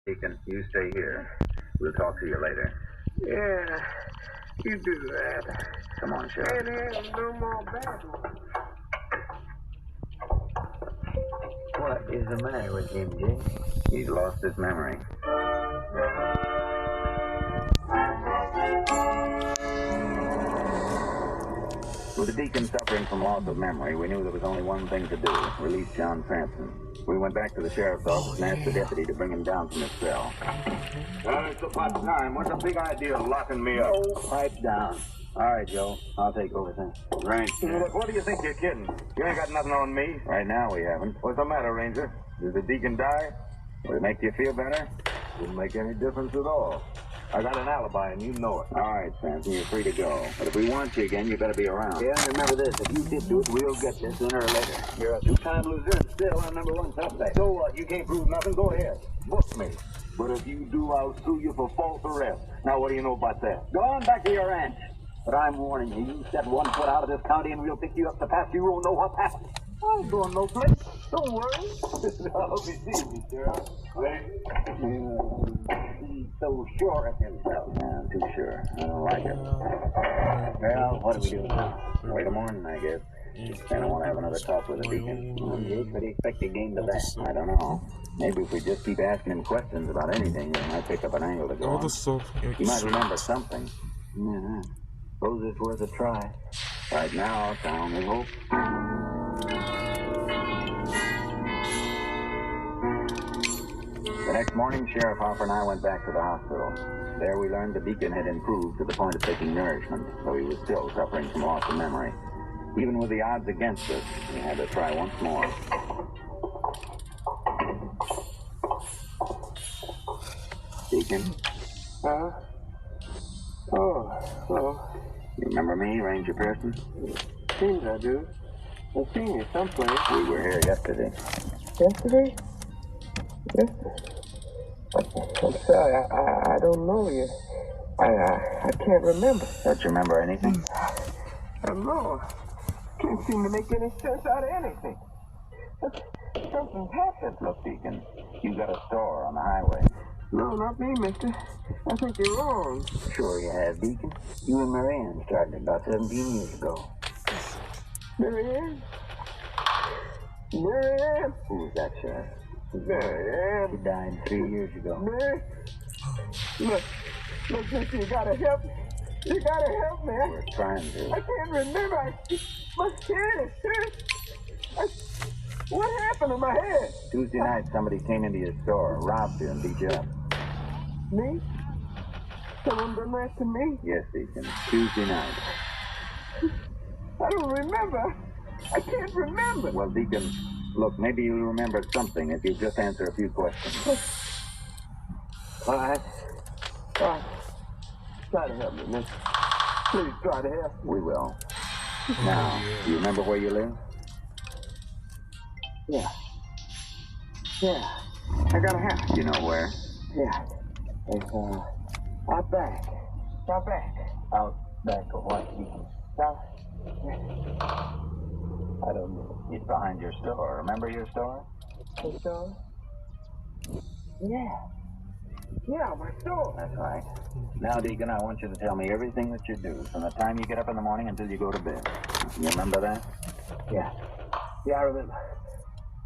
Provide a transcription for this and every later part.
Deacon, you stay here. We'll talk to you later. Yeah, you do that. Come on, Sheriff. Can't have no more bad ones. What is the matter with him, Jim? He's lost his memory. With the Deacon suffering from loss of memory, we knew there was only one thing to do, release John Cranston. We went back to the sheriff's office and asked the deputy to bring him down from his cell. It's about time. What's the big idea of locking me up? Oh, pipe down. All right, Joe. I'll take over then. Ranger, look, what do you think you're kidding? You ain't got nothing on me. Right now, we haven't. What's the matter, Ranger? Did the deacon die? Would it make you feel better? Wouldn't make any difference at all. I got an alibi, and you know it. All right, Cranston, you're free to go. But if we want you again, you better be around. Yeah, remember this. If you did do it, we'll get this sooner or later. You're a two-time loser and still our #1 suspect. So what? You can't prove nothing? Go ahead. Book me. But if you do, I'll sue you for false arrest. Now, what do you know about that? Go on back to your ranch. But I'm warning you, you set one foot out of this county and we'll pick you up the path. You won't know what's happened. I ain't going no place. Don't worry. I'll be seeing you, Sheriff. He's so sure of himself. Yeah, I'm too sure. I don't like it. Well, what do we do now? Wait till morning, I guess. I don't want to have another talk with the Deacon. Jake, what do you expect to gain to that? I don't know. Maybe if we just keep asking him questions about anything, we might pick up an angle to go on. He might remember something. Yeah. Suppose it's worth a try. Right now, it's our only hope. The next morning, Sheriff Hopper and I went back to the hospital. There we learned the Deacon had improved to the point of taking nourishment, though he was still suffering from loss of memory. Even with the odds against us, we had to try once more. Deacon? Oh. You remember me, Ranger Pearson? Seems I do. I've seen you someplace. We were here yesterday. Yesterday? I'm sorry, I don't know you. I can't remember. Don't you remember anything? I don't know. Can't seem to make any sense out of anything. Something's happened. Look, Deacon, you got a store on the highway. No, not me, mister. I think you're wrong. Sure you have, Deacon. You and Marianne started about 17 years ago. Marianne? Who was that, Sheriff? Marianne. She died 3 years ago. Man, look, mister, you gotta help me. You gotta help me. We're trying to. I can't remember. My head is hurt. What happened to my head? Tuesday night, somebody came into your store, robbed you, and beat you up. Me? Someone done that to me? Yes, Deacon. Tuesday night. I don't remember. I can't remember. Well, Deacon, look, maybe you'll remember something if you just answer a few questions. All right. Try to help me, mister. Please try to help me. We will. Now, do you remember where you live? Yeah. I got a house. Do you know where? Yeah. It's, out back. Out back. Out back of what, Deacon? I don't know. It's behind your store. Remember your store? The store? Yeah, my store. That's right. Now, Deacon, I want you to tell me everything that you do, from the time you get up in the morning until you go to bed. You remember that? Yeah, I remember.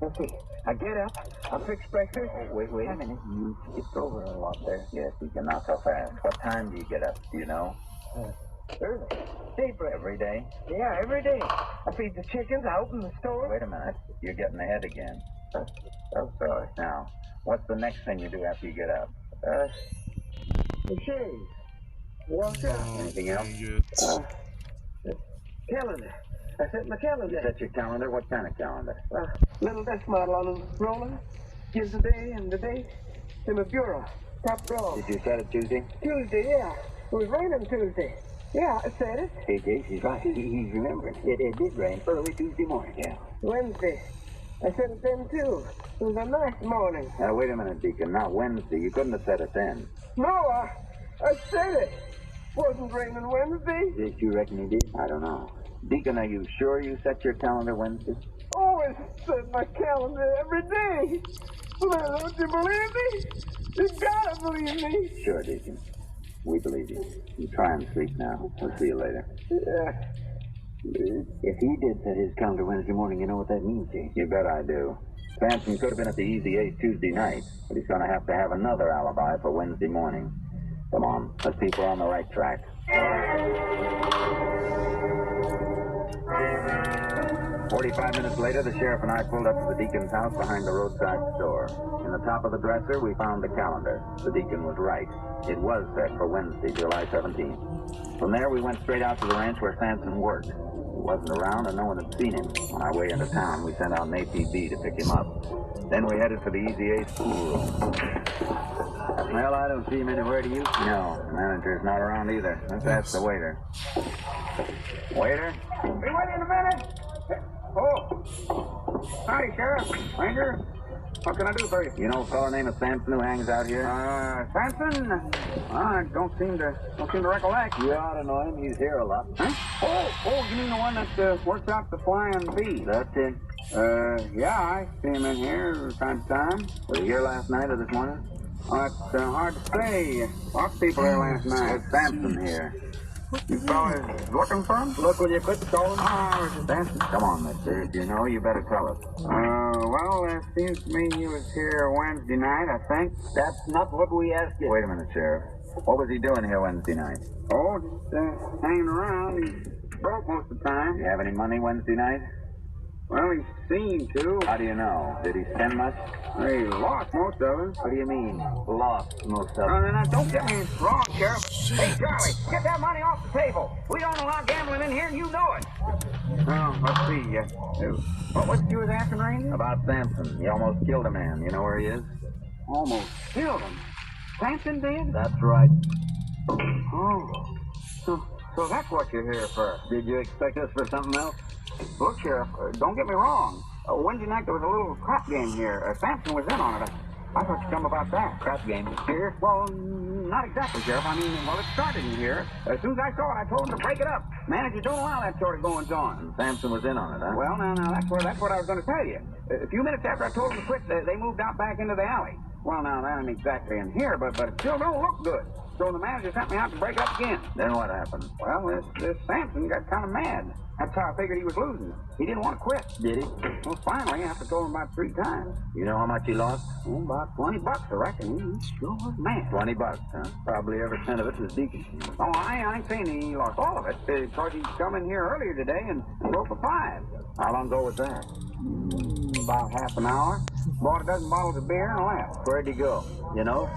Let's see. I get up, I fix breakfast. Oh, wait a minute. You skipped over a lot there. Yes, Deacon, not so fast. What time do you get up? Do you know? Early. Daybreak. Every day? Yeah, every day. I feed the chickens, I open the store. Wait a minute. You're getting ahead again. I'm sorry. Now, what's the next thing you do after you get up? The shave. Wash up. Anything else? Calendar. I set my calendar. You set your calendar? What kind of calendar? Little desk model on the roller. Gives the day and the date. In the bureau. Top drawer. Did you set it Tuesday? Tuesday, yeah. It was raining Tuesday. Yeah, I said it. Hey, Jake, he's right. He's remembering. It did rain early Tuesday morning. Yeah. Wednesday. I said it then, too. It was a nice morning. Now, wait a minute, Deacon. Not Wednesday. You couldn't have said it then. No, I said it. Wasn't raining Wednesday. Yes, you reckon he did? I don't know. Deacon, are you sure you set your calendar Wednesday? Always set my calendar every day. Well, don't you believe me? It not believe me? Sure, Deacon. We believe you. You try and sleep now. We'll see you later. If he did set his calendar Wednesday morning, you know what that means, Jay? You bet I do. Sampson could have been at the Easy Ace Tuesday night, but he's going to have another alibi for Wednesday morning. Come on, let's see if we're on the right track. 45 minutes later, the sheriff and I pulled up to the deacon's house behind the roadside store. In the top of the dresser, we found the calendar. The deacon was right. It was set for Wednesday, July 17th. From there, we went straight out to the ranch where Sampson worked. He wasn't around and no one had seen him. On our way into town, we sent out an APB to pick him up. Then we headed for the Easy Ace pool room. Well, I don't see him anywhere, do you? No, the manager's not around either. Let's ask the waiter. Waiter? Be with you in a minute. Oh. Howdy, Sheriff. Ranger. What can I do for you? You know a fellow named Sampson who hangs out here? Sampson? I don't seem to recollect. You ought to know him. He's here a lot. Huh? Oh, you mean the one that works out the Flying Bee? That's it. Yeah, I see him in here from time to time. Was he here last night or this morning? Oh, it's hard to say. Lots of people here last night. Was Sampson here? You fellas looking for him? Look, will you quit stalling? Oh, it's Sampson. Come on, mister. If you know, you better tell us. Well, it seems to me he was here Wednesday night, I think. That's not what we asked you. Wait a minute, Sheriff. What was he doing here Wednesday night? Oh, just hanging around. He's broke most of the time. You have any money Wednesday night? Well, he seemed to. How do you know? Did he spend much? He lost most of it. What do you mean, lost most of it? Now, don't get me wrong, Sheriff. Hey, Charlie, get that money off the table. We don't allow gambling in here, and you know it. Well, let's see. What was it you was asking, Ranger? About Sampson. He almost killed a man. You know where he is? Almost killed him. Sampson did? That's right. Oh. So that's what you're here for. Did you expect us for something else? Look, Sheriff, don't get me wrong. Wednesday night there was a little crap game here. Sampson was in on it. I thought you'd come about that. Crap game. Here? Well, not exactly, Sheriff. I mean, well, it started in here. As soon as I saw it, I told him to break it up. Manager don't allow that sort of goings-on. Sampson was in on it, huh? Well, now, that's what I was going to tell you. A few minutes after I told them to quit, they moved out back into the alley. Well, now, that ain't exactly in here, but it still don't look good. So the manager sent me out to break it up again. Then what happened? Well, this Sampson got kind of mad. That's how I figured he was losing. He didn't want to quit. Did he? Well, finally, after told him about 3 times. You know how much he lost? Oh, about $20, I reckon. He sure was mad. $20, huh? Probably every cent of it was Deacon. Oh, I ain't saying he lost all of it, because he come in here earlier today and broke a 5. How long ago was that? About half an hour. Bought a dozen bottles of beer and left. Where'd he go? You know?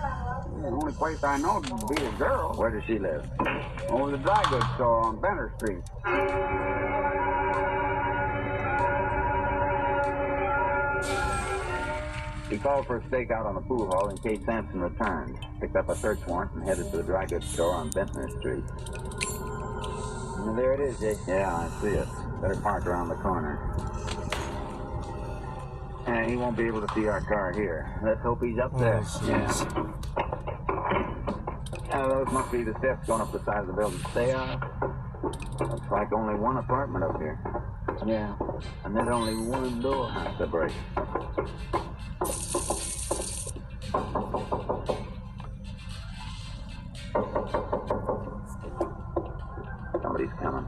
The only place I know to be a girl. Where does she live? Over the dry goods store on Benner Street. He called for a stakeout on the pool hall in case Sampson returned. Picked up a search warrant and headed to the dry goods store on Bentner Street. Well, there it is, Jay. Yeah, I see it. Better park around the corner. And he won't be able to see our car here. Let's hope he's up there. Yeah. Those must be the steps going up the side of the building. They are? Looks like only one apartment up here. Yeah. And there's only one door. That's the break. Somebody's coming.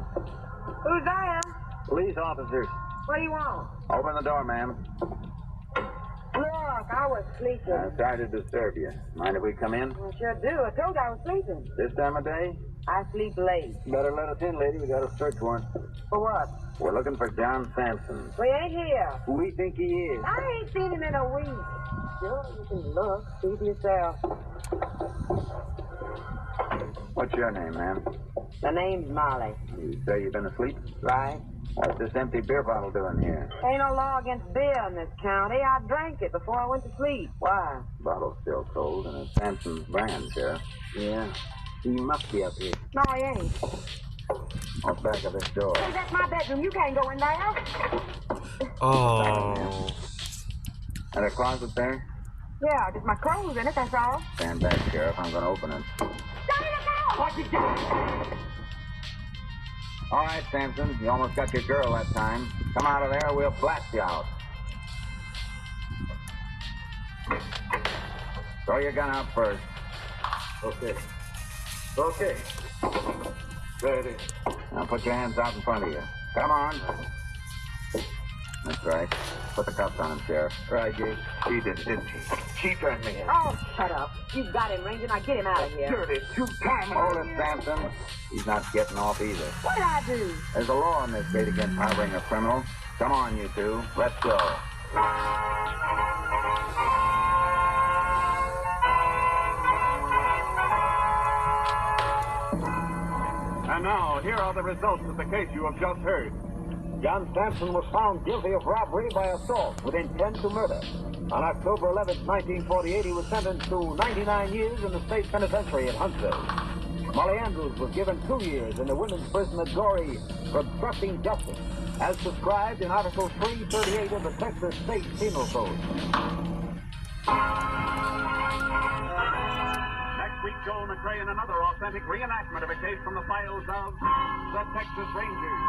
Who's there? Police officers. What do you want? Open the door, ma'am. Look, I was sleeping. Sorry to disturb you. Mind if we come in? I sure do. I told you I was sleeping. This time of day? I sleep late. Better let us in, lady. We got a search warrant. For what? We're looking for John Sampson. We ain't here. We think he is. I ain't seen him in a week. Sure, you can look. See for yourself. What's your name, ma'am? The name's Molly. You say you've been asleep? Right? What's this empty beer bottle doing here? Ain't no law against beer in this county. I drank it before I went to sleep. Why? Bottle's still cold, and it's Sampson's brand, Sheriff. Yeah. He must be up here. No, he ain't. Off back of this door. Hey, that's my bedroom. You can't go in there. Oh. And a closet there? Yeah, just my clothes in it, that's all. Stand back, Sheriff. I'm going to open it. Don't look out! Watch it down. All right, Sampson. You almost got your girl that time. Come out of there or we'll blast you out. Throw your gun out first. Okay. Okay. There it is. Now put your hands out in front of you. Come on. That's right. Put the cuffs on him, Sheriff. Right, Jake. She did it, didn't she? She turned me in. Oh, shut up. You've got him, Ranger. Now get him out of here. Dirty two-timers. Hold it, Sampson. He's not getting off either. What did I do? There's a law in this state against harboring a criminal. Come on, you two. Let's go. And now, here are the results of the case you have just heard. John Sampson was found guilty of robbery by assault with intent to murder. On October 11, 1948, he was sentenced to 99 years in the state penitentiary at Huntsville. Molly Andrews was given 2 years in the women's prison at Goree for obstructing justice, as prescribed in Article 338 of the Texas State Penal Code. Next week, Joel McRae in another authentic reenactment of a case from the files of the Texas Rangers.